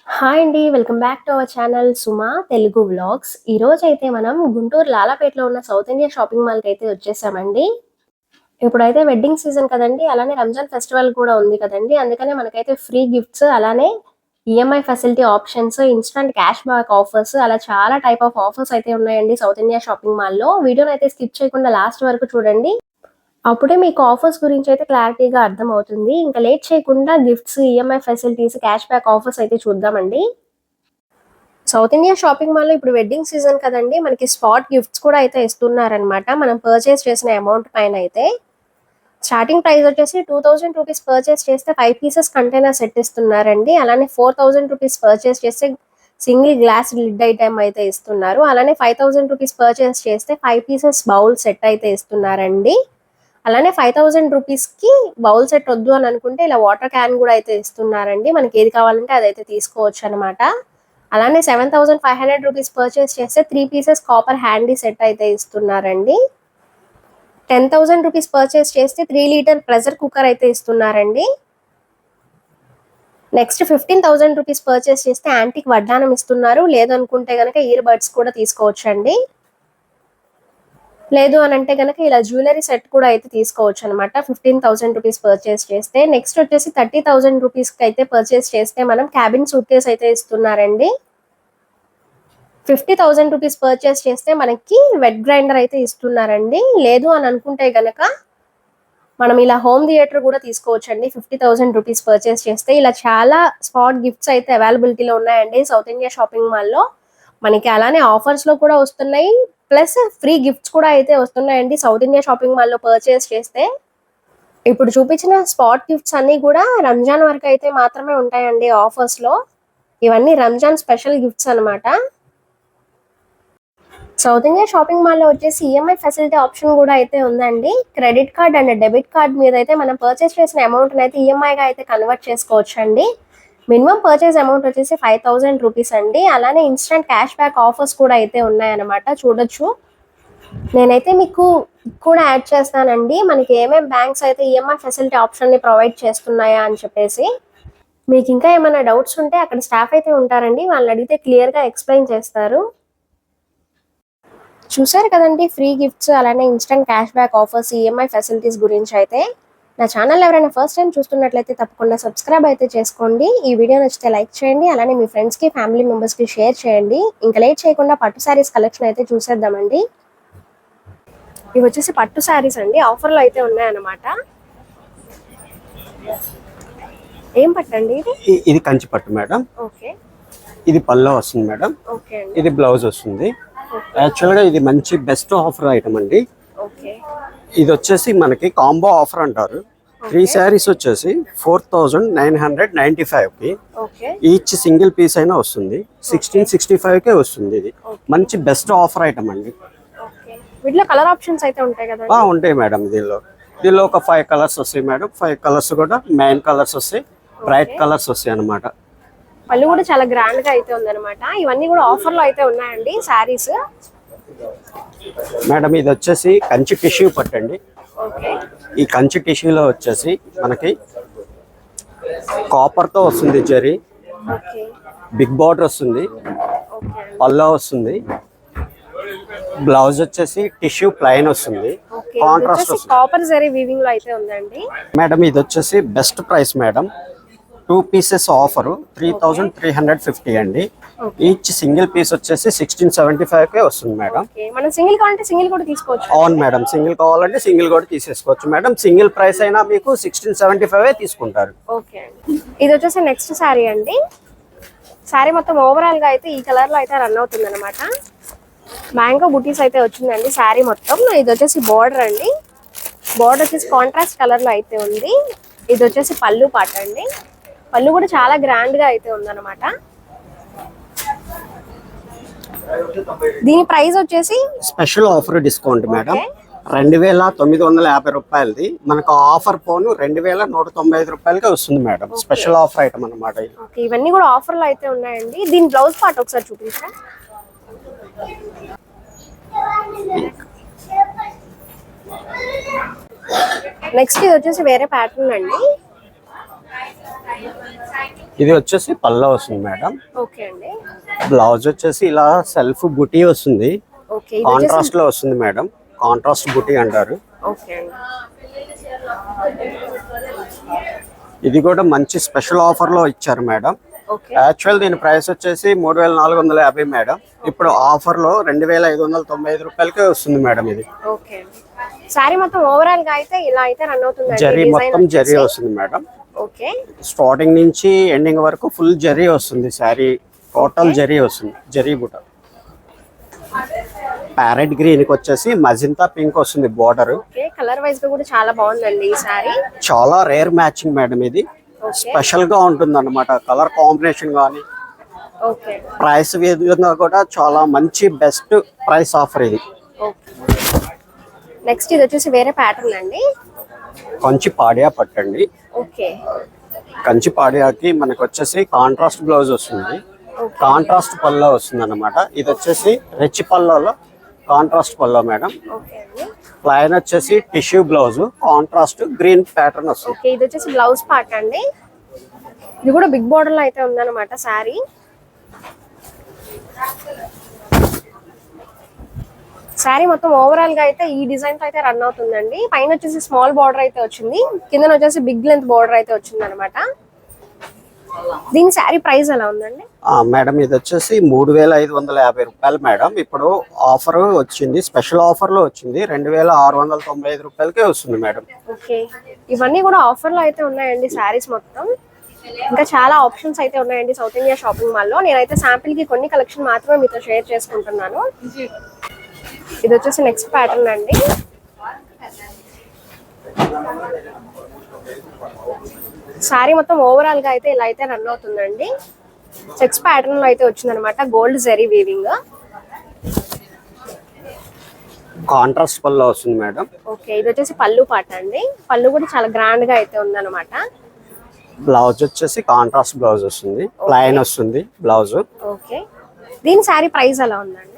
Hi అండి. Welcome back to our channel Suma Telugu vlogs. ఈరోజైతే మనం గుంటూరు లాలాపేటలో ఉన్న సౌత్ ఇండియా షాపింగ్ మాల్‌కైతే వచ్చేసామండి. ఇప్పుడైతే వెడ్డింగ్ సీజన్ కదండీ! అలానే రంజాన్ ఫెస్టివల్ కూడా ఉంది కదండీ! అందుకనే మనకైతే ఫ్రీ గిఫ్ట్స్ అలానే EMI facility options, instant cash back offers అలా చాలా టైప్ ఆఫ్ ఆఫర్స్ అయితే ఉన్నాయండి సౌత్ ఇండియా షాపింగ్ మాల్‌లో. వీడియోనైతే స్కిప్ చేయకుండా లాస్ట్ వరకు చూడండి. అప్పుడే మీకు ఆఫర్స్ గురించయితే క్లారిటీగా అర్థమవుతుంది. ఇంక లేట్ చేయకుండా gifts, EMI facilities, cash back offers అయితే చూద్దామండి. సౌత్ ఇండియా షాపింగ్ మాల్‌లో ఇప్పుడు వెడ్డింగ్ సీజన్ కదండీ! మనకి స్పాట్ గిఫ్ట్స్ కూడా అయితే ఇస్తున్నారనమాట. మనం పర్చేస్ చేసిన అమౌంట్ పైనయితే. స్టార్టింగ్ ప్రైస్ వచ్చేసి రూ. 2000 పర్చేస్ చేస్తే 5 పీసెస్ కంటైనర్ సెట్ ఇస్తున్నారండి. అలానే రూ. 4000 పర్చేస్ చేస్తే సింగిల్ గ్లాస్ లిడ్ ఐటెమ్ అయితే ఇస్తున్నారు. అలానే రూ. 5000 పర్చేస్ చేస్తే 5 పీసెస్ బౌల్ సెట్ అయితే ఇస్తున్నారండి. అలానే రూ. 5000కి బౌల్ సెట్ వద్దు అని అనుకుంటే ఇలా వాటర్ క్యాన్ కూడా అయితే ఇస్తున్నారండి. మనకి ఏది కావాలంటే అదైతే తీసుకోవచ్చనమాట. అలానే రూ. 7500 పర్చేస్ చేస్తే 3 పీసెస్ కాపర్ హ్యాండీ సెట్ అయితే ఇస్తున్నారండి. రూ. 10,000 పర్చేస్ చేస్తే 3 లీటర్ ప్రెషర్ కుక్కర్ అయితే ఇస్తున్నారండి. నెక్స్ట్ రూ. 15,000 పర్చేస్ చేస్తే యాంటిక్ వడ్డానం ఇస్తున్నారు. లేదనుకుంటే గనక ఇయర్ బడ్స్ కూడా తీసుకోవచ్చండి. లేదు అని అంటే గనక ఇలా జ్యువెలరీ సెట్ కూడా అయితే తీసుకోవచ్చు అనమాట. రూ. 15,000 పర్చేస్ చేస్తే. నెక్స్ట్ వచ్చేసి రూ. 30,000కి అయితే పర్చేస్ చేస్తే మనం క్యాబిన్ సూట్ కేస్ అయితే ఇస్తున్నారండి. రూ. 50,000 పర్చేస్ చేస్తే మనకి వెట్ గ్రైండర్ అయితే ఇస్తున్నారండి. లేదు అని అనుకుంటే గనక మనం ఇలా హోమ్ థియేటర్ కూడా తీసుకోవచ్చండి. రూ. 50,000 పర్చేస్ చేస్తే. ఇలా చాలా స్పాట్ గిఫ్ట్స్ అయితే అవైలబిలిటీలో ఉన్నాయండి సౌత్ ఇండియా షాపింగ్ మాల్‌లో. మనకి అలానే ఆఫర్స్‌లో కూడా వస్తున్నాయి. ప్లస్ ఫ్రీ గిఫ్ట్స్ కూడా అయితే వస్తున్నాయండి సౌత్ ఇండియా షాపింగ్ మాల్‌లో పర్చేస్ చేస్తే. ఇప్పుడు చూపించిన స్పాట్ గిఫ్ట్స్ అన్నీ కూడా రంజాన్ వరకు అయితే మాత్రమే ఉంటాయండి ఆఫర్స్‌లో. ఇవన్నీ రంజాన్ స్పెషల్ గిఫ్ట్స్ అనమాట. సౌత్ ఇండియా షాపింగ్ మాల్‌లో వచ్చేసి ఈఎంఐ ఫెసిలిటీ ఆప్షన్ కూడా అయితే ఉందండి. Credit card and debit card మీద అయితే మనం పర్చేస్ చేసిన అమౌంట్‌ని అయితే ఈఎంఐగా అయితే కన్వర్ట్ చేసుకోవచ్చండి. మినిమం పర్చేస్ అమౌంట్ వచ్చేసి రూ. 5,000 అండి. అలానే ఇన్‌స్టంట్ క్యాష్ బ్యాక్ ఆఫర్స్ కూడా అయితే ఉన్నాయన్నమాట. చూడొచ్చు. నేనైతే మీకు కూడా యాడ్ చేస్తానండి. మనకి ఏమేం బ్యాంక్స్ అయితే ఈఎంఐ ఫెసిలిటీ ఆప్షన్‌ని ప్రొవైడ్ చేస్తున్నాయా అని చెప్పేసి. మీకు ఇంకా ఏమైనా డౌట్స్ ఉంటే అక్కడ స్టాఫ్ అయితే ఉంటారండి. వాళ్ళని అడిగితే క్లియర్‌గా ఎక్స్‌ప్లెయిన్ చేస్తారు. చూసారు కదండీ ఫ్రీ గిఫ్ట్స్ అలానే instant cash back offers, EMI facilities గురించి అయితే. నా ఛానల్ ఎవరైనా ఫస్ట్ టైం చూస్తున్నట్లయితే తప్పకుండా సబ్స్క్రైబ్ అయితే చేసుకోండి. ఈ వీడియో నచ్చితే లైక్ చేయండి. అలానే మీ ఫ్రెండ్స్‌కి, ఫ్యామిలీ మెంబర్స్‌కి షేర్ చేయండి. ఇంకా లేట్ చేయకుండా పట్టు శారీస్ కలెక్షన్ అయితే చూసేద్దామండి. ఇవి వచ్చేసి పట్టు శారీస్ అండి. ఆఫర్‌లో అయితే ఉన్నాయన్నమాట. ఏం పట్టండి ఇది? ఇది కంచి పట్టు మేడం. ఓకే. ఇది పల్లో వస్తుంది మేడం. ఓకే అండి. ఇది బ్లౌజ్ వస్తుంది. యాక్చువల్గా ఇది మంచి బెస్ట్ ఆఫర్ ఐటమ్ అండి. ఓకే. ఇది వచ్చేసి మనకి కాంబో ఆఫర్ అంటారు. 3 శారీస్ వచ్చేసి 4,995కి ఓకే. ఈచ్ సింగిల్ పీస్ అయినా వస్తుంది. 1665కే వస్తుంది. ఇది మంచి బెస్ట్ ఆఫర్ ఐటమ్ అండి. ఓకే. వీటిలో కలర్ ఆప్షన్స్ అయితే ఉంటాయి కదా? ఉంటాయి మేడం. దీనిలో ఒక 5 కలర్స్ వస్తాయి మేడం. 5 కలర్స్ కూడా మెయిన్ కలర్స్ వస్తాయి, బ్రైట్ కలర్స్ వస్తాయి అన్నమాట. పళ్ళు కూడా చాలా గ్రాండ్ గా అయితే ఉందన్నమాట. ఇవన్నీ కూడా ఆఫర్ లో అయితే ఉన్నాయండి శారీస్. మేడం ఇది వచ్చేసి కంచి టిష్యూ పట్టండి. ఓకే. ఈ కంచి టిష్యూలో వచ్చేసి మనకి కాపర్ తో వస్తుంది జరీ. ఓకే. బిగ్ బార్డర్ వస్తుంది, ఓకే. పల్లో వస్తుంది. బ్లౌజ్ వచ్చేసి టిష్యూ ప్లెయిన్ వస్తుంది, కాంట్రాస్ట్ వస్తుంది. కాపర్ జరీ వీవింగ్ లో అయితే ఉందండి. మేడం ఇది వచ్చేసి best price madam. 2 pieces offer 3,350 అండి. ఈచ్ సింగిల్ పీస్ వచ్చేసి 1675కే వస్తుంది మేడం. మనం సింగిల్ కావాలంటే సింగిల్ కూడా తీసుకోవచ్చు. అవును మేడం, సింగిల్ కావాలంటే సింగిల్ కూడా తీసేసుకోవచ్చు మేడం. సింగిల్ ప్రైస్ అయినా మీకు 1675 తీసుకుంటారు. ఓకే. ఇది వచ్చేసి నెక్స్ట్ శారీ అండి. శారీ మొత్తం ఓవరాల్ గా అయితే ఈ కలర్ లో అయితే రన్ అవుతుంది అనమాట. మ్యాంగో బుటీస్ అయితే వచ్చిందండి శారీ మొత్తం. ఇది వచ్చేసి బోర్డర్ అండి. బోర్డర్ వచ్చేసి కాంట్రాస్ట్ కలర్ లో అయితే ఉంది. ఇది వచ్చేసి పళ్ళు పాట అండి. పళ్ళు కూడా చాలా గ్రాండ్ గా అయితే ఉందన్నమాట. దీని ప్రైస్ వచ్చేసి స్పెషల్ ఆఫర్ డిస్కౌంట్ మేడం 2,950 రూపాయలది. మనకు ఆఫర్ పోను 2,195 రూపాయలకే వస్తుంది మేడం. స్పెషల్ ఆఫర్ ఐటమ్ అన్నమాట. ఇవన్నీ కూడా ఆఫర్ లో అయితే ఉన్నాయండి. దీని బ్లౌజ్ పార్ట్ ఒకసారి చూపించరా? నెక్స్ట్ ఇది వచ్చేసి వేరే ప్యాటర్న్ అండి. ఇది వచ్చేసి పల్లా వస్తుంది మేడం. ఓకే అండి. బ్లౌజ్ వచ్చేసి ఇలా సెల్ఫ్ బుటీ వస్తుంది, ఓకే. కాంట్రాస్ట్ లో వస్తుంది మేడం. కాంట్రాస్ట్ బుటీ అంటారు. ఓకే అండి. ఇది కూడా మంచి స్పెషల్ ఆఫర్ లో ఇచ్చారు మేడం. ఓకే. యాక్చువల్ దీని ప్రైస్ వచ్చేసి 3450 మేడం. ఇప్పుడు ఆఫర్ లో 2595 రూపాయలకే వస్తుంది మేడం ఇది. ఓకే. సారీ మొత్తం ఓవరాల్ గా అయితే ఇలా అయితే రన్ అవుతుంది. జరీ మొత్తం జరీ వస్తుంది మేడం. ఓకే. స్టార్టింగ్ నుంచి ఎండింగ్ వరకు ఫుల్ జరీ వస్తుంది. సారీ టోటల్ జరీ వస్తుంది, జరీ బుట్ట. ప్యారెట్ గ్రీన్ కి వచ్చేసి మజింతా పింక్ వస్తుంది బోర్డర్. ఓకే. కలర్ వైజ్ గా కూడా చాలా బాగుందండి ఈ సారీ. చాలా రేర్ మ్యాచింగ్ మేడం ఇది. స్పెషల్ గా ఉంటుంది అన్నమాట కలర్ కాంబినేషన్ గానీ. ఓకే. ప్రైస్ విధంగా కూడా చాలా మంచి బెస్ట్ ప్రైస్ ఆఫర్ ఇది. నెక్స్ట్ ఇది వచ్చేసి వేరే ప్యాటర్న్ అండి. కంచి పాడియా పట్టండి. ఓకే. కంచి పాడియాకి మనకు వచ్చేసి కాంట్రాస్ట్ బ్లౌజ్ వస్తుంది, కాంట్రాస్ట్ పల్లో వస్తుంది అన్నమాట. ఇది వచ్చేసి రిచ్ పల్లోలో కాంట్రాస్ట్ పల్లో మేడం. ఓకే అండి. ప్లైన్ వచ్చేసి tissue blouse, contrast green pattern వస్తుంది. ఓకే. ఇది వచ్చేసి బ్లౌజ్ పార్ట్ అండి. ఇది కూడా బిగ్ బోర్డర్ లో అయితే ఉందన్నమాట సారీ. సారీ మొత్తం ఓవరాల్ గా అయితే ఈ డిజైన్ తో అయితే రన్ అవుతుందండి. పైన వచ్చేసి స్మాల్ బార్డర్ అయితే వచ్చింది, కింద వచ్చేసి బిగ్ లెంత్ బార్డర్ అయితే వచ్చింది అనమాట. దీని సారీ ప్రైస్ ఎలా ఉందండి? మేడం ఇది వచ్చేసి 3550 రూపాయలు మేడం. ఇప్పుడు ఆఫర్ వచ్చింది, స్పెషల్ ఆఫర్ లో వచ్చింది, 2695 రూపాయలకే వస్తుంది మేడం. ఓకే. ఇవన్నీ కూడా ఆఫర్ లో అయితే ఉన్నాయండి సారీస్ మొత్తం. ఇంకా చాలా ఆప్షన్స్ అయితే ఉన్నాయండి సౌత్ ఇండియా షాపింగ్ మాల్ లో. నేనైతే శాంపిల్ కి కొన్ని కలెక్షన్ మాత్రమే మీతో షేర్ చేసుకుంటున్నాను. ఇది వచ్చేసి నెక్స్ట్ ప్యాటర్న్ అండి. సారీ మొత్తం ఓవరాల్ గా అయితే ఇలా అయితే రన్ అవుతుందండి. చెక్స్ ప్యాటర్న్ లో అయితే వచ్చిందనమాట, గోల్డ్ జరీ వీవింగ్. కాంట్రాస్ట్ పల్లో వస్తుంది మేడం. ఓకే. ఇది వచ్చేసి పళ్ళు పాట అండి. పళ్ళు కూడా చాలా గ్రాండ్ గా అయితే ఉందన్నమాట. బ్లౌజ్ వచ్చేసి కాంట్రాస్ట్ బ్లౌజ్ వస్తుంది, ప్లైన్ వస్తుంది బ్లౌజ్. ఓకే. దీని సారీ ప్రైస్ ఎలా ఉందండి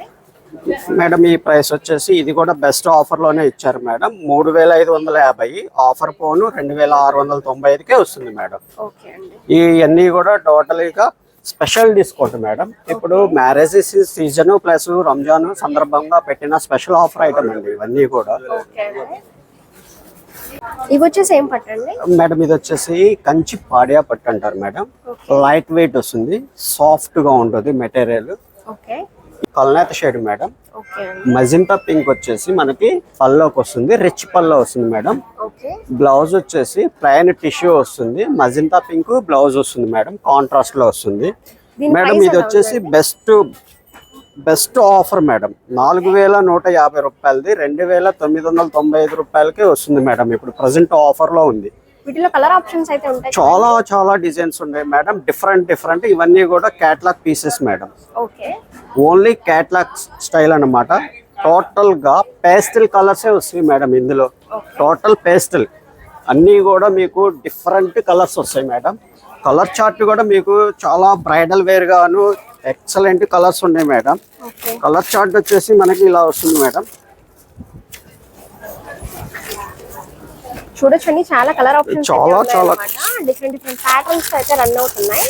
మేడం? ఈ ప్రైస్ వచ్చేసి ఇది కూడా బెస్ట్ ఆఫర్ లోనే ఇచ్చారు మేడం. 3550, ఆఫర్ పోను 2695కే వస్తుంది మేడం. ఓకే అండి. ఇవన్నీ కూడా టోటల్గా స్పెషల్ డిస్కౌంట్ మేడం. ఇప్పుడు మ్యారేజ్ సీజన్ ప్లస్ రంజాన్ సందర్భంగా పెట్టిన స్పెషల్ ఆఫర్ ఐటమ్ అండి ఇవన్నీ కూడా. ఇవి వచ్చేసి ఏం పట్టండి మేడం? ఇది వచ్చేసి కంచి పాడియా పట్టు అంటారు మేడం. లైట్ వెయిట్ వస్తుంది, సాఫ్ట్ గా ఉంటుంది మెటీరియల్. ఓకే. కల్నేత shade madam. Okay. Magenta pink వచ్చేసి మనకి పల్లోకి వస్తుంది, రిచ్ పల్లో వస్తుంది మేడం. ఓకే. బ్లౌజ్ వచ్చేసి ప్లైన్ టిష్యూ వస్తుంది, మజింతా పింక్ బ్లౌజ్ వస్తుంది మేడం, కాంట్రాస్ట్ లో వస్తుంది మేడం. ఇది వచ్చేసి బెస్ట్ ఆఫర్ మేడం. 4150 రూపాయలది 2995 రూపాయలకే వస్తుంది మేడం. ఇప్పుడు ప్రజెంట్ ఆఫర్ లో ఉంది. వీటిలో కలర్ ఆప్షన్స్ అయితే ఉంటాయి, చాలా డిజైన్స్ ఉన్నాయి మేడం. డిఫరెంట్ ఇవన్నీ కూడా catalogue pieces madam. Okay. Only catalogue style అన్నమాట. టోటల్ గా పేస్టల్ కలర్సే వస్తాయి మేడం ఇందులో. టోటల్ పేస్టల్ అన్నీ కూడా మీకు డిఫరెంట్ కలర్స్ వస్తాయి మేడం. కలర్ చార్ట్ కూడా మీకు చాలా బ్రైడల్ వేర్ గాను ఎక్సలెంట్ కలర్స్ ఉన్నాయి మేడం. కలర్ చార్ట్ వచ్చేసి మనకి ఇలా వస్తుంది మేడం. చూడొచ్చండి, చాలా కలర్ ఆప్షన్స్ చాలా డిఫరెంట్ ప్యాటర్న్స్ అయితే రన్ అవుతున్నాయి.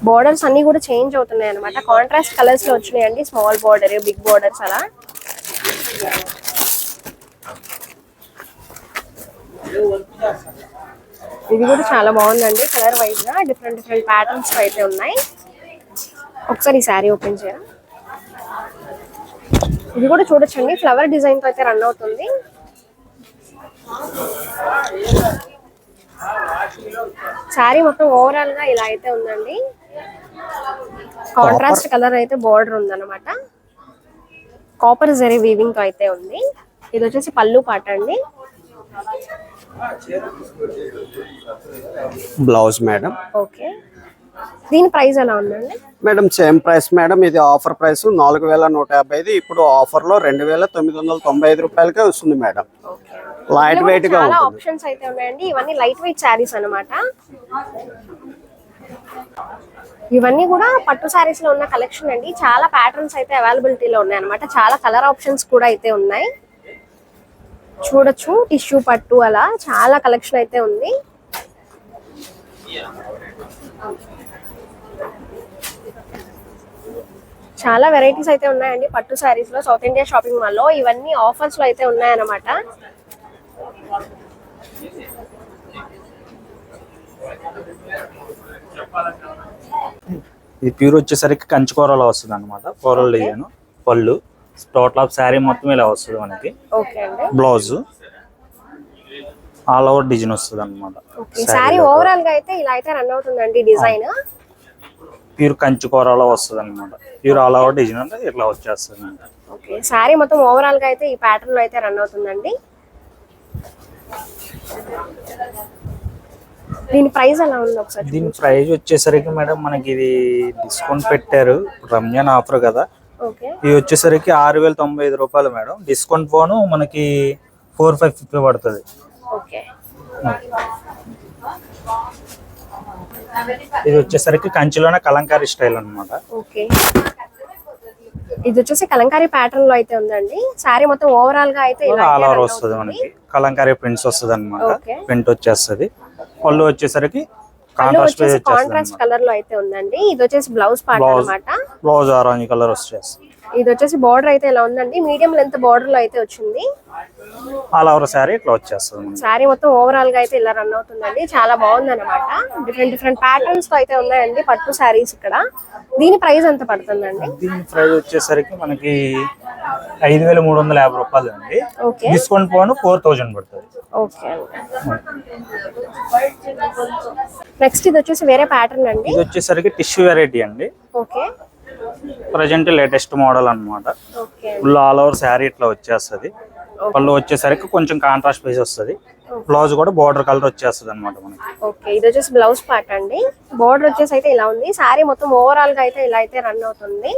బోర్డర్స్ అన్ని కూడా చేంజ్ అవుతున్నాయి అనమాట. కాంట్రాస్ట్ కలర్స్ లో వచ్చినాయండి, స్మాల్ బోర్డర్, బిగ్ బోర్డర్స్ అలా. ఇది కూడా చాలా బాగుందండి, కలర్ వైజ్ గా డిఫరెంట్ ప్యాటర్న్స్ అయితే ఉన్నాయి. ఒకసారి ఈ శారీ ఓపెన్ చేయరా. ఇది కూడా చూడొచ్చండి, ఫ్లవర్ డిజైన్ తో అయితే రన్ అవుతుంది. శారీ మొత్తం ఓవరాల్ గా ఇలా అయితే ఉందండి. కాంట్రాస్ట్ కలర్ అయితే బోర్డర్ ఉందన్నమాట. కాపర్ జరీ వీవింగ్ తో అయితే ఉంది. ఇది వచ్చేసి పళ్ళు పాట అండి. Blouse madam. ఓకే. దీని ప్రైస్ ఎలా ఉందండి మేడం? Same price madam. ఇది ఆఫర్ ప్రైస్ 4150, ఇప్పుడు ఆఫర్ లో 2995 రూపాయలకే వస్తుంది మేడం. లైట్ వెయిట్ గా చాలా ఆప్షన్స్ అయితే ఉన్నాయండి. ఇవన్నీ లైట్ వెయిట్ శారీస్ అన్నమాట. ఇవన్నీ కూడా పట్టు శారీస్ లో ఉన్న కలెక్షన్ అండి. చాలా ప్యాటర్న్స్ అయితే అవైలబిలిటీలో ఉన్నాయి అన్నమాట. చాలా కలర్ ఆప్షన్స్ కూడా అయితే ఉన్నాయి. చూడొచ్చు, టిష్యూ పట్టు అలా చాలా కలెక్షన్ అయితే ఉంది. చాలా వెరైటీస్ అయితే ఉన్నాయండి పట్టు శారీస్ లో సౌత్ ఇండియా షాపింగ్ మాల్ లో. ఇవన్నీ ఆఫర్స్ లో అయితే ఉన్నాయన్నమాట. ఇది ప్యూర్ వచ్చేసరికి కంచి కూరలో వస్తుంది అనమాట. కూరలు డిజైన్ పళ్ళు టోటల్ ఆఫ్ శారీ మొత్తం ఇలా వస్తుంది మనకి. ఓకే అండి. బ్లౌజ్ ఆల్ ఓవర్ డిజైన్ వస్తుంది అనమాట. శారీ ఓవరాల్ గా అయితే ఇలా అయితే రన్ అవుతుందండి డిజైన్. ప్యూర్ కంచి కూరలో వస్తుంది అనమాట. ప్యూర్ ఆల్ ఓవర్ డిజైన్ అంటే ఇట్లా వచ్చేస్తుంది. ఓకే శారీ మొత్తం ఓవరాల్ గా అయితే ఈ ప్యాటర్న్ లో అయితే రన్ అవుతుందండి. దీని ప్రైస్ ఎలా ఉంది ఒకసారి? దీని ప్రైస్ వచ్చేసరికి మేడం మనకి ఇది డిస్కౌంట్ పెట్టారు, రంజాన్ ఆఫర్ కదా. ఓకే ఇది వచ్చేసరికి 6,095 రూపాయలు మేడం. డిస్కౌంట్ పోను మనకి 4,550 పడుతుంది. ఓకే ఇది వచ్చేసరికి కంచిలోనే కలంకారీ స్టైల్ అన్నమాట. ఓకే ఇది వచ్చేసి కలంకారీ ప్యాటర్న్ లో అయితే ఉందండి. శారీ మొత్తం ఓవరాల్ గా అయితే ఇలా ఆల్ ఓవర్ వస్తుంది మనకి. కలంకారీ ప్రింట్స్ వస్తుంది అనమాట. ఓకే. ప్రింట్ వచ్చేస్తుంది. పళ్ళు వచ్చేసరికి కాంట్రాస్ట్ కలర్ లో అయితే ఉందండి. ఇది వచ్చేసి బ్లౌజ్ పార్ట్ అన్నమాట. బ్లౌజ్ ఆరెంజ్ కలర్ వచ్చేస్తుంది. ఇది వచ్చేసి బార్డర్ అయితే ఇలా ఉందండి. మీడియం లెంత్ బార్డర్ లో అయితే వచ్చింది. ఆల్ ఓవర్ శారీ ఇట్లా వచ్చేస్తుంది. శారీ మొత్తం ఓవరాల్ గా అయితే ఇలా రన్ అవుతుందండి. చాలా బాగుంది అనమాట. డిఫరెంట్ ప్యాటర్న్స్ తో అయితే ఉన్నాయండి పట్టు శారీస్ ఇక్కడ. దీని ప్రైస్ ఎంత పడుతుందండి? దీని ప్రైస్ వచ్చేసరికి మనకి 5,350 రూపాయలు అండి. ఓకే డిస్కౌంట్ పోను 4,000 పడుతుంది. ఓకే నెక్స్ట్ ఇది వచ్చేసి వేరే ప్యాటర్న్ అండి. ఇది వచ్చేసరికి టిష్యూ వెరైటీ అండి. ఓకే ప్రజెంట్ లేటెస్ట్ మోడల్ అన్నమాట. Okay full all over sari ఇట్లా వచ్చేస్తుంది. పళ్ళు వచ్చేసరికి కొంచెం కాంట్రాస్ట్ పీస్ వస్తుంది. బ్లౌజ్ కూడా బార్డర్ కలర్ వచ్చేస్తుంది అనమాట మనకి. ఓకే ఇది వచ్చేసి బ్లౌజ్ పార్ట్ అండి. బార్డర్ వచ్చేసి అయితే ఇలా ఉంది. శారీ మొత్తం ఓవరాల్ గా అయితే ఇలా అయితే రన్ అవుతుంది.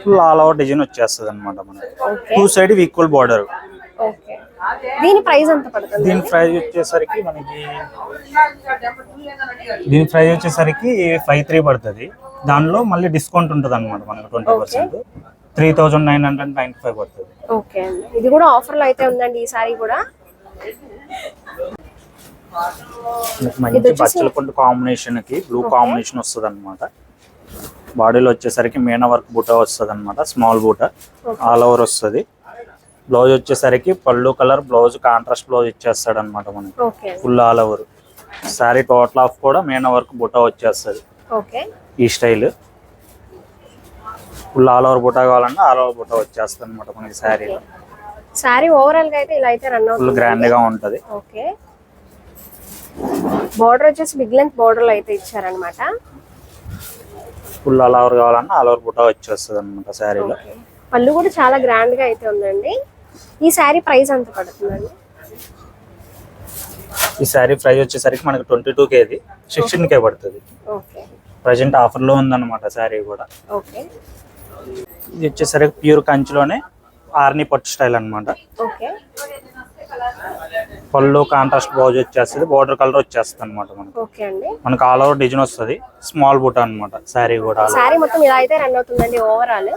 ఫుల్ ఆల్ ఓవర్ డిజైన్ వచ్చేస్తుంది అనమాట మనకి. Okay 2 side equal border. Okay దీని ప్రైస్ ఎంత పడుతుంది? దీని ప్రైస్ వచ్చేసరికి మనకి 5,300 పడుతుంది. దానిలో మళ్ళీ డిస్కౌంట్ ఉంటుంది అనమాట మనకి 20%. 3,995 పడుతుంది. ఓకే అండి ఇది కూడా ఆఫర్ లో అయితే ఉందండి ఈ సారీ కూడా. మంచి బచ్చల పండు కాంబినేషన్ కి బ్లూ కాంబినేషన్ వస్తుంది అనమాట. బాడీలో వచ్చేసరికి మీనా వర్క్ బూటా వస్తుంది అనమాట. స్మాల్ బూటా ఆల్ ఓవర్ వస్తుంది. బ్లౌజ్ వచ్చేసరికి పళ్ళు కలర్ బ్లౌజ్ కాంట్రాస్ట్ బ్లౌజ్ ఇచ్చేస్తాడు అనమాట మనకి. Okay full all over sari total of కూడా మీనా వర్క్ బూటా వచ్చేస్తుంది. ఓకే ఈ స్టైల్ ఫుల్ ఆల్ ఓవర్ బూటా కావాలంటే ఆల్ ఓవర్ బూటా వచ్చేస్తుంది అనమాట మనకి శారీలో. శారీ ఓవరాల్ గా అయితే ఇలా అయితే రన్ అవుతుంది. ఫుల్ గ్రాండ్ గా ఉంటది. ఓకే బార్డర్ వచ్చేసి బిగ్ లెంత్ బార్డర్ లో అయితే ఇచ్చారనమాట. ఫుల్ ఆల్ ఓవర్ కావాలన్నా ఆల్ ఓవర్ బూటా వచ్చేస్తుంది అనమాట శారీలో. పళ్ళు కూడా చాలా గ్రాండ్ గా అయితే ఉందండి. ఈ శారీ ప్రైస్ ఎంత పడుతుందండి? ఈ శారీ ప్రైస్ వచ్చేసరికి మనకి 22K 16K పడుతుంది. ఓకే ప్రజెంట్ ఆఫర్ లో ఉందన్నమాట శారీ కూడా. ఓకే ఇది వచ్చేసరికి ప్యూర్ కంచిలోనే ఆర్ని పట్టు స్టైల్ అన్నమాట. ఓకే పళ్ళు కాంట్రాస్ట్ బ్లౌజ్ వచ్చేస్తుంది. బార్డర్ కలర్ వచ్చేస్తుంది అనమాట మనకి. ఓకే అండి మనకి ఆల్ ఓవర్ డిజైన్ వస్తుంది. స్మాల్ బూట అన్నమాట శారీ కూడా. శారీ మొత్తం ఇలా అయితే రన్ అవుతుందండి ఓవరాల్.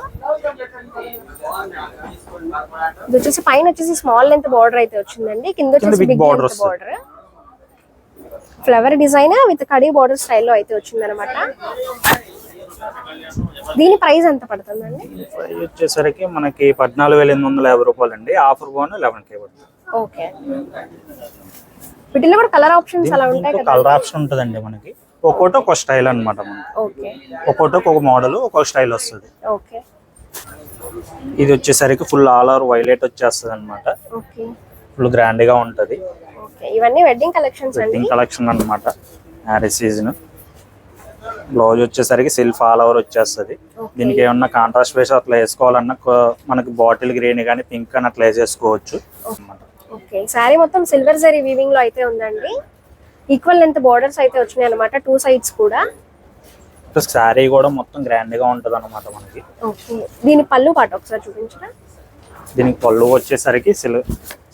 ఇది వచ్చేసి పైన వచ్చేసి స్మాల్ లెంత్ బార్డర్ అయితే వచ్చిందండి. కింద వచ్చేసి big border flower design with కడీ బార్డర్ స్టైల్లో అయితే వచ్చింది అనమాట. దీని ప్రైస్ ఎంత పడుతుందండి? ప్రైస్ వచ్చేసరికి మనకి 14,850 రూపాయలు అండి. ఆఫర్ పోను 11K పడుతుంది. ఓకే వీటిలో కూడా కలర్ ఆప్షన్స్ అలా ఉంటాయి కదా? కలర్ ఆప్షన్ ఉంటుందండి మనకి. ఒక్కోటి ఒక స్టైల్ అనమాట మనకి. ఓకే ఒక్కోటి ఒక మోడల్ ఒక స్టైల్ వస్తుంది. ఓకే ఇది వచ్చేసరికి ఫుల్ ఆల్ ఓవర్ వైలెట్ వచ్చేస్తుంది అనమాట. ఓకే ఫుల్ గ్రాండ్ గా ఉంటది. ఓకే ఇవన్నీ వెడ్డింగ్ కలెక్షన్స్ అండి. వెడ్డింగ్ కలెక్షన్ అనమాట. Marriage season. బ్లౌజ్ వచ్చేసరికి సిల్ఫ్ ఆల్ ఓవర్ వచ్చేస్తుంది. దీనికి ఏమన్నా కాంట్రాస్ట్ వేసి అట్లా వేసుకోవాలన్నా మనకి బాటిల్ గ్రీన్ కానీ పింక్ అని అట్లా వేసేసుకోవచ్చు. ఓకే శారీ మొత్తం సిల్వర్ జరీ వీవింగ్ లో అయితే ఉందండి. ఈక్వల్ లెంత్ బోర్డర్స్ అయితే వచ్చినాయి అనమాట 2 సైడ్స్ కూడా. శారీ కూడా మొత్తం గ్రాండ్ గా ఉంటది అనమాట మనకి. ఓకే దీని పళ్ళు పాట ఒకసారి చూపించరా? దీనికి పళ్ళు వచ్చేసరికి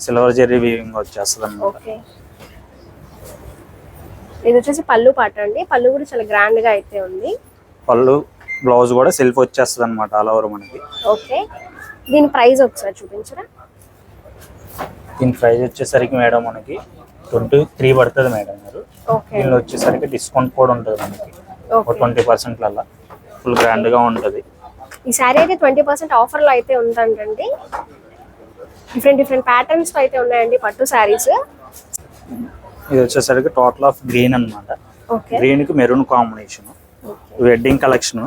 సిల్వర్ జెర్రీ వీవింగ్ వచ్చేస్తుంది అనమాట. ఓకే ఇది వచ్చేసి పళ్ళు పాట అండి. పళ్ళు కూడా చాలా గ్రాండ్ గా అయితే ఉంది. పళ్ళు బ్లౌజ్ కూడా సెల్ఫ్ వచ్చేస్తుంది అనమాట ఆల్ ఓవర్ మనకి. ఓకే దీని ప్రైస్ ఒకసారి చూపించరా? దీని ప్రైస్ వచ్చేసరికి మేడం మనకి 23 పడుతుంది మేడం గారు. ఓకే దీనిలో వచ్చేసరికి డిస్కౌంట్ కూడా ఉంటుంది మనకి. ఒక 20% ఫుల్ గ్రాండ్ గా ఉంటది. ఈ సారీ అయితే 20% ఆఫర్ లో అయితే ఉందండి. డిఫరెంట్ ప్యాటర్న్స్ అయితే ఉన్నాయండి పట్టు సారీస్. ఇది వచ్చేసరికి టోటల్ ఆఫ్ గ్రీన్ అన్నమాట. ఓకే, గ్రీన్ కి maroon combination, wedding collection.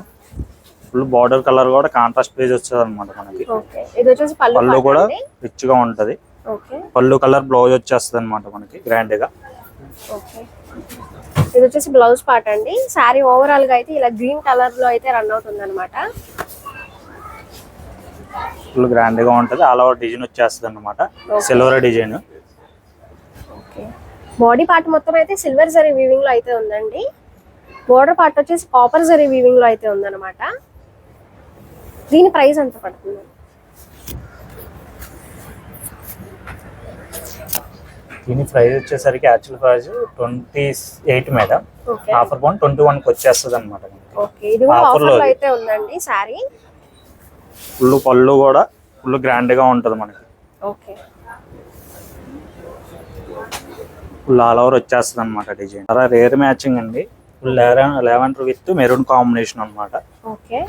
Full border colour కూడా కాంట్రాస్ట్ పేజ్ వచ్చేది అనమాట మనకి. ఓకే, ఇది వచ్చేసి పళ్ళు పళ్ళు కూడా రిచ్ గా ఉంటది. ఓకే, పళ్ళు కలర్ బ్లౌజ్ వచ్చేస్తుంది అనమాట మనకి గ్రాండ్ గా. ఓకే, ఇది వచ్చేసి బ్లౌజ్ పార్ట్ అండి. సారీ ఓవరాల్ గా అయితే ఇలా గ్రీన్ కలర్ లో అయితే రన్ అవుతుంది అనమాట. ఫుల్ గ్రాండ్ గా ఉంటది. ఆల్ ఓవర్ డిజైన్ వచ్చేస్తుంది అనమాట, సిల్వర్ డిజైన్. బాడీ పార్ట్ మొత్తం అయితే సిల్వర్ జరీ వీవింగ్ లో అయితే ఉందండి. బోర్డర్ పార్ట్ వచ్చేసి కాపర్ జరీ వీవింగ్ లో అయితే ఉందన్నమాట. దీని ప్రైస్ ఎంత పడుతుంది? దీని ప్రైస్ వచ్చేసరికి actual price 28 madam. Okay, offer బాన్ 21 కి వచ్చేస్తుంది అనమాట. ఓకే, ఇది కూడా ఆఫర్ లో అయితే ఉందండి సారీ. ఫుల్ పళ్ళు కూడా ఫుల్ గ్రాండ్ గా ఉంటది మనకి. ఓకే, ఫుల్ ఆల్ ఓవర్ వచ్చేస్తుంది అనమాట డిజైన్. చాలా రేర్ మ్యాచింగ్ అండి. Full lavender with maroon combination అనమాట. ఓకే,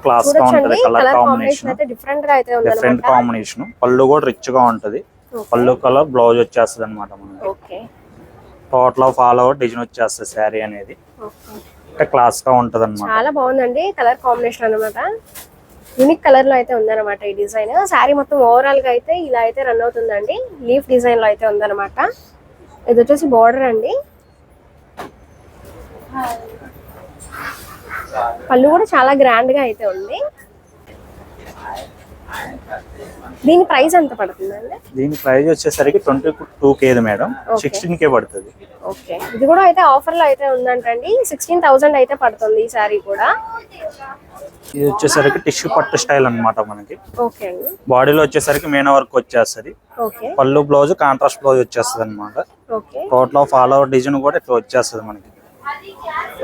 క్లాస్ గా ఉంటది. కలర్ కాంబినేషన్ అయితే డిఫరెంట్ గా అయితే ఉంది. Different combination. పళ్ళు కూడా రిచ్ గా ఉంటది. పళ్ళు కలర్ బ్లౌజ్ వచ్చేస్తుంది అనమాట మనకి. Okay, total of all over design వచ్చేస్తుంది శారీ అనేది. ఓకే, క్లాస్ గా ఉంటది అనమాట. చాలా బాగుందండి కలర్ కాంబినేషన్ అన్నమాట. యూనిక్ కలర్ లో అయితే ఉందన్నమాట ఈ డిజైన్. శారీ మొత్తం ఓవరాల్ గా అయితే ఇలా అయితే రన్ అవుతుందండి. లీఫ్ డిజైన్ లో అయితే ఉందన్నమాట. ఇది వచ్చేసి బోర్డర్ అండి. పళ్ళు కూడా చాలా గ్రాండ్ గా అయితే ఉంది. దీని ప్రైస్ ఎంత పడుతుందండి? దీని ప్రైస్ వచ్చేసరికి 22K మేడం. 16K పడుతుంది. ఓకే, ఇది కూడా అయితే ఆఫర్ లో అయితే ఉందంటండి. 16,000 అయితే పడుతుంది ఈ సారీ కూడా. ఇది వచ్చేసరికి టిష్యూ పట్టు స్టైల్ అన్నమాట మనకి. ఓకే అండి. బాడీలో వచ్చేసరికి మీనా వర్క్ వచ్చేస్తుంది. ఓకే, పళ్ళు బ్లౌజ్ కాంట్రాస్ట్ బ్లౌజ్ వచ్చేస్తుంది అనమాట. Okay, total of all over design కూడా ఇట్లా వచ్చేస్తుంది మనకి,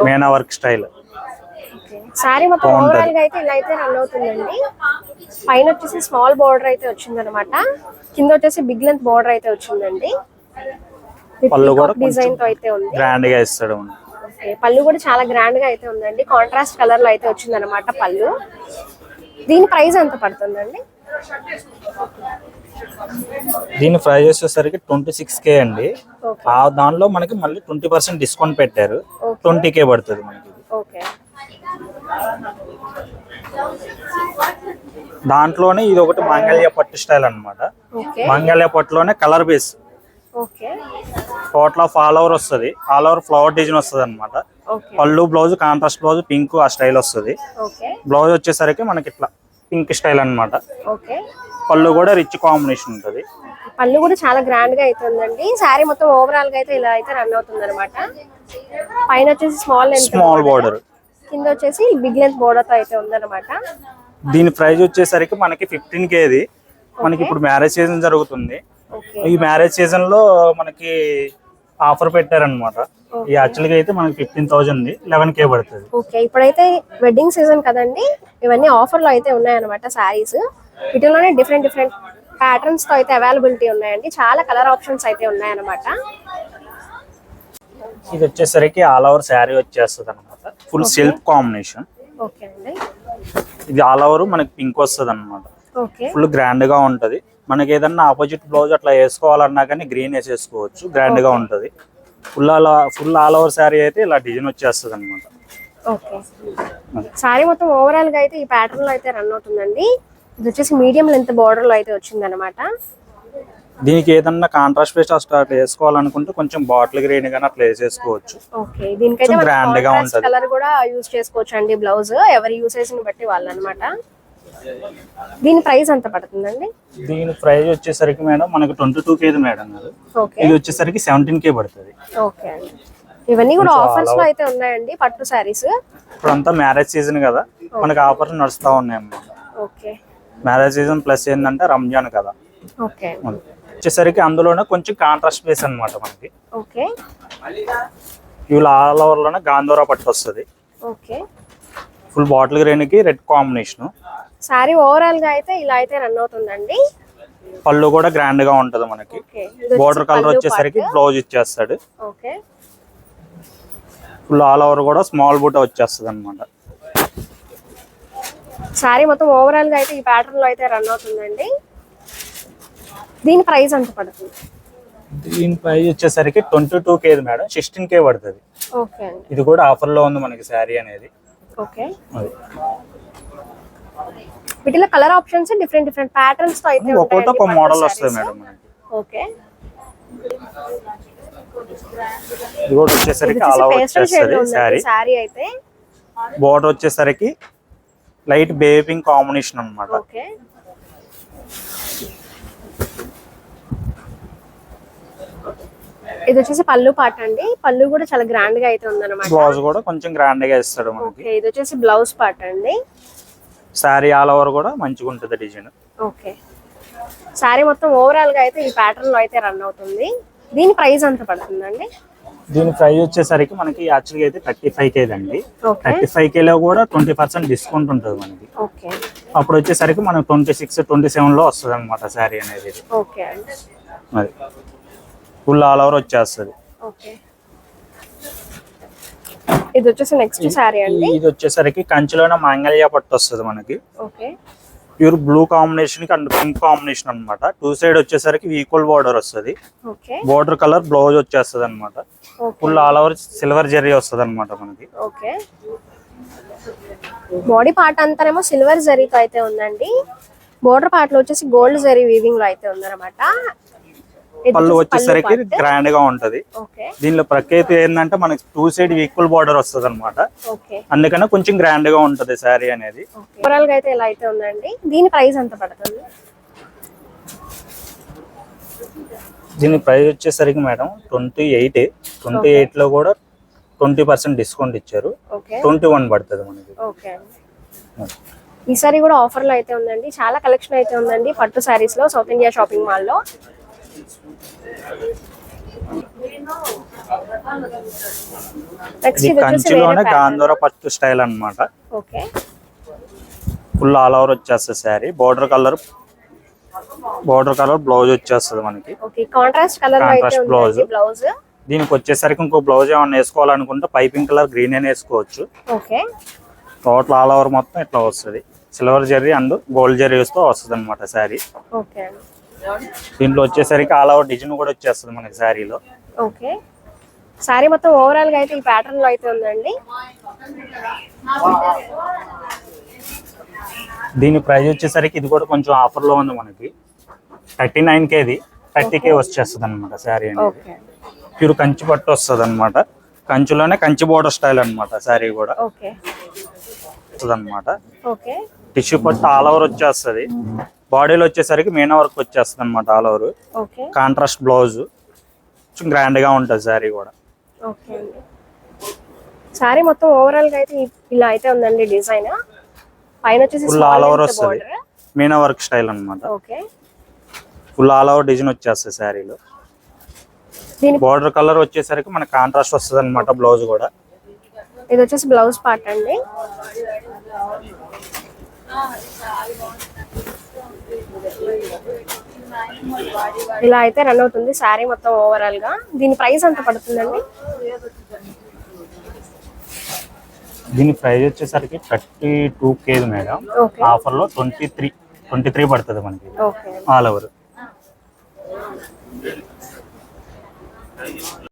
మీనా వర్క్ స్టైల్. సారీ మొత్తం ఓవరాల్ గా అయితే ఇలా అయితే రన్ అవుతుందండి. పైన వచ్చేసి స్మాల్ బార్డర్ అయితే వచ్చింది అనమాట. కింద వచ్చేసి బిగ్ లెంత్ బార్డర్ అయితే వచ్చిందండి. పళ్ళు కూడా డిజైన్ తో అయితే ఉంది. గ్రాండ్ గా ఇస్తాడు. ఓకే, పళ్ళు కూడా చాలా గ్రాండ్ గా అయితే ఉందండి. కాంట్రాస్ట్ కలర్ లో అయితే వచ్చింది అనమాట పళ్ళు. దీని ప్రైస్ ఎంత పడుతుందండి? దీని ప్రైస్ వచ్చేసరికి 26K అండి. ఆ దానిలో మనకి మళ్ళీ 20% డిస్కౌంట్ పెట్టారు. 20K పడుతుంది మనకి. ఓకే, దాంట్లోనే ఇది ఒకటి మాంగళ్య పట్టు స్టైల్ అన్నమాట. ఓకే, మాంగళ్య పట్టులోనే colour base. Okay, total of all over వస్తుంది. ఆల్ ఓవర్ ఫ్లవర్ డిజైన్ వస్తుంది అనమాట. ఓకే, పళ్ళు బ్లౌజ్ కాంట్రాస్ట్ బ్లౌజ్ పింక్ ఆ స్టైల్ వస్తుంది. ఓకే, బ్లౌజ్ వచ్చేసరికి మనకి ఇట్లా పింక్ స్టైల్ అన్నమాట. ఓకే, పళ్ళు కూడా రిచ్ కాంబినేషన్ ఉంటుంది. పళ్ళు కూడా చాలా గ్రాండ్ గా అయితే ఉందండి. శారీ మొత్తం ఓవరాల్ గా అయితే ఇలా అయితే రన్ అవుతుంది అనమాట. పైన వచ్చేసి స్మాల్ బోర్డర్, కింద వచ్చేసి బిగ్ లెంత్ బోర్డర్ తో అయితే ఉందన్నమాట. దీని ప్రైస్ వచ్చేసరికి మనకి 15K. మనకి ఇప్పుడు మ్యారేజ్ సీజన్ జరుగుతుంది. ఈ మ్యారేజ్ సీజన్ లో మనకి ఆఫర్ పెట్టారనమాట. ఈ యాక్చువల్గా అయితే మనకి 15,000, 11K పడుతుంది. ఓకే, ఇప్పుడైతే వెడ్డింగ్ సీజన్ కదండి. ఇవన్నీ ఆఫర్ లో అయితే ఉన్నాయన్నమాట సారీస్. వీటిలోనే డిఫరెంట్ ప్యాటర్న్స్ తో అయితే అవైలబిలిటీ ఉన్నాయండి. చాలా కలర్ ఆప్షన్స్ అయితే ఉన్నాయన్నమాట. ఇది వచ్చేసరికి ఆల్ ఓవర్ శారీ వచ్చేస్తుంది అనమాట. Full silk combination. ఓకే అండి. ఇది ఆల్ ఓవర్ మనకి పింక్ వస్తుంది అనమాట. ఓకే, ఫుల్ గ్రాండ్ గా ఉంటది. మనకి ఏదన్నా ఆపోజిట్ బ్లౌజ్ అట్లా వేసుకోవాలన్నా కానీ గ్రీన్ వేసేసుకోవచ్చు. గ్రాండ్ గా ఉంటది. ఫుల్ ఆల్ ఓవర్ శారీ అయితే ఇలా డిజైన్ వచ్చేస్తుంది అనమాట. ఓకే, సారీ మొత్తం ఓవరాల్ గా అయితే ఈ ప్యాటర్న్ లో అయితే రన్ అవుతుందండి. ఇది వచ్చేసి మీడియం లెంత్ బార్డర్ లో అయితే వచ్చింది అనమాట. దీనికి ఏదన్నా కాంట్రాస్ట్ పేస్ట్ అట్లా వేసుకోవాలనుకుంటే కొంచెం బాటిల్ గ్రీన్ గానీ అట్లా వేసేసుకోవచ్చు. ఓకే, దీనికైతే గ్రాండ్ గా ఉంటది. కలర్ కూడా యూజ్ చేసుకోవచ్చు అండి. బ్లౌజ్ ఎవరి యూసేజ్ ని బట్టి వాళ్ళు అనమాట. దీని ప్రైస్ ఎంత పడుతుందండి? దీని ప్రైస్ వచ్చేసరికి మేడం మనకి 22K మేడం. ఓకే, ఇది వచ్చేసరికి 17K పడుతుంది. ఓకే అండి. ఇవన్నీ కూడా ఆఫర్స్ లో అయితే ఉన్నాయండి పట్టు సారీస్. ఇప్పుడంతా మ్యారేజ్ సీజన్ కదా, మనకి ఆఫర్స్ నడుస్తూ ఉన్నాయి అన్నమాట. ఓకే, మ్యారేజ్ సీజన్ ప్లస్ ఏంటంటే రంజాన్ కదా. ఓకే, వచ్చేసరికి అందులోనే కొంచెం కాంట్రాస్ట్ బేస్ అనమాట మనకి. ఓకే, ఇవి ఆల్ ఓవర్ లోనే గాంధోరా పట్టు వస్తుంది. ఓకే, ఫుల్ బాటిల్ గ్రీన్ కి రెడ్ కాంబినేషన్. సారీ ఓవరాల్ గా అయితే ఇలా అయితే రన్ అవుతుందండి. పళ్ళు కూడా గ్రాండ్ గా ఉంటది మనకి. బోర్డర్ కలర్ వచ్చేసరికి బ్లౌజ్ ఇచ్చేస్తాడు. ఓకే, ఫుల్ ఆల్ ఓవర్ కూడా స్మాల్ బూట వచ్చేస్తుంది అనమాట. శారీ మొత్తం ఓవరాల్ గా అయితే ఈ ప్యాటర్న్ లో అయితే రన్ అవుతుందండి. దీని ప్రైస్ ఎంత పడుతుంది? దీని ప్రైస్ వచ్చేసరికి 22K మేడం, 16K పడుతుంది. ఓకే అండి. ఇది కూడా ఆఫర్ లో ఉంది మనకి శారీ అనేది. ఓకే, వీటిలో colour options different different patterns తో అయితే ఒక్కొక్కటి ఒక మోడల్ వస్తుంది మేడం మనకి. ఓకే, ఇది కూడా వచ్చేసరికి ఆల్ ఓవర్ వచ్చేస్తుంది శారీ. శారీ అయితే బోర్డర్ వచ్చేసరికి లైట్ బేబీ పింక్ కాంబినేషన్ అన్నమాట. ఓకే, ఇది వచ్చేసి పళ్ళు పార్ట్ అండి. పళ్ళు కూడా చాలా గ్రాండ్ గా అయితే ఉందన్నమాట. బ్లౌజ్ కూడా కొంచెం గ్రాండ్ గా ఇస్తాడు మనకి. ఓకే, ఇది వచ్చేసి బ్లౌజ్ పార్ట్ అండి. శారీ ఆల్ ఓవర్ కూడా మంచిగా ఉంటుంది డిజైన్. ఓకే, శారీ మొత్తం ఓవరాల్ గా అయితే ఈ ప్యాటర్న్ లో అయితే రన్ అవుతుంది. దీని ప్రైస్ ఎంత పడుతుందండి? దీని ప్రైస్ వచ్చేసరికి మనకి యాక్చువల్గా అయితే 35K అండి. ఓకే, 35K లో కూడా 20% డిస్కౌంట్ ఉంటుంది మనకి. ఓకే, అప్పుడు వచ్చేసరికి మనకి 26, 27 లో వస్తుంది అనమాట శారీ అనేది. ఓకే అండి. అది ఫుల్ ఆల్ ఓవర్ వచ్చేస్తుంది. ఓకే, ఇది వచ్చేసి నెక్స్ట్ శారీ అండి. ఇది వచ్చేసరికి కంచిలోనే మాంగళ్య పట్టు వస్తుంది మనకి. ఓకే, ప్యూర్ బ్లూ కాంబినేషన్ కి అండ్ పింక్ కాంబినేషన్ అనమాట. 2 సైడ్ వచ్చేసరికి ఈక్వల్ బోర్డర్ వస్తుంది. ఓకే, బోర్డర్ కలర్ బ్లౌజ్ వచ్చేస్తుంది అనమాట. Full all over silver Jerry వస్తుంది అనమాట మనకి. ఓకే, బాడీ పార్ట్ అంతానేమో సిల్వర్ జరీతో అయితే ఉందండి. బోర్డర్ పార్ట్ లో వచ్చేసి గోల్డ్ జరీ వీవింగ్ లో అయితే ఉందన్నమాట. పళ్ళు వచ్చేసరికి గ్రాండ్ గా ఉంటది. ఓకే, దీనిలో ప్రత్యేకత ఏంటంటే మనకి 2 సైడ్ ఈక్వల్ బార్డర్ వస్తుంది అనమాట. ఓకే, అందుకనే కొంచెం గ్రాండ్ గా ఉంటది శారీ అనేది. ఓవరాల్ గా అయితే ఇలా అయితే ఉందండి. దీని ప్రైస్ ఎంత పడుతుంది? దీని ప్రైస్ వచ్చేసరికి మేడం 28 లో కూడా 20% డిస్కౌంట్ ఇచ్చారు. ఓకే, 21 పడుతుంది మనకి. ఓకే అండి. ఈ సారీ కూడా ఆఫర్ లో అయితే ఉందండి. చాలా కలెక్షన్ అయితే ఉందండి పట్టు సారీస్ లో సౌత్ ఇండియా షాపింగ్ మాల్ లో. నెక్స్ట్ ఇది కంచిలోనే గాంధోర పట్టు స్టైల్ అన్నమాట. ఓకే, ఫుల్ ఆల్ ఓవర్ వచ్చేస్తుంది శారీ. బోర్డర్ కలర్ బ్లౌజ్ వచ్చేస్తుంది మనకి. ఓకే, కాంట్రాస్ట్ కలర్ లో అయితే ఉంది బ్లౌజ్. దీనికి వచ్చేసరికి ఇంకో బ్లౌజ్ ఏమన్నా వేసుకోవాలనుకుంటే పైపింగ్ కలర్ గ్రీన్ అయినా వేసుకోవచ్చు. ఓకే, టోటల్ ఆల్ ఓవర్ మొత్తం ఇట్లా వస్తుంది. Silver Jerry and gold Jerry's తో వస్తుంది అనమాట శారీ. ఓకే అండి. దీంట్లో వచ్చేసరికి ఆల్ ఓవర్ డిజైన్ కూడా వచ్చేస్తుంది మనకి శారీలో. ఓకే, శారీ మొత్తం ఓవరాల్ గా అయితే ఈ ప్యాటర్న్ లో అయితే ఉందండి. దీని ప్రైస్ వచ్చేసరికి ఇది కూడా కొంచెం ఆఫర్ లో ఉంది మనకి. 39K, 30K వచ్చేస్తుంది అనమాట శారీ అనేది. ఓకే, ప్యూర్ కంచి పట్టు వస్తుంది అనమాట. కంచిలోనే కంచి బోర్డర్ స్టైల్ అనమాట శారీ కూడా ఓకే, వస్తుంది అనమాట. ఓకే, టిష్యూ పట్టు ఆల్ ఓవర్ వచ్చేస్తుంది. బాడీలో వచ్చేసరికి మీనా వర్క్ వచ్చేస్తుంది అనమాట all over. Okay, contrast blouse కొంచెం గ్రాండ్ గా ఉంటుంది శారీ కూడా. ఓకే అండి. శారీ మొత్తం ఓవరాల్ గా అయితే ఇలా అయితే ఉందండి డిజైన్. పైన వచ్చేసి ఫుల్ ఆల్ ఓవర్ వస్తుంది. మీనా వర్క్ స్టైల్ అనమాట. Okay, full all over design వచ్చేస్తుంది శారీలో. దీని బోర్డర్ కలర్ వచ్చేసరికి మన కాంట్రాస్ట్ వస్తుంది అనమాట. బ్లౌజ్ కూడా ఇది వచ్చేసి బ్లౌజ్ పార్ట్ అండి. ఇలా అయితే రన్ అవుతుంది శారీ మొత్తం ఓవరాల్ గా. దీని ప్రైస్ ఎంత పడుతుందండి? దీని ప్రైస్ వచ్చేసరికి 32K మేడం. ఓకే, ఆఫర్ లో 23 పడుతుంది మనకి ఓకే, ఆల్ ఓవర్.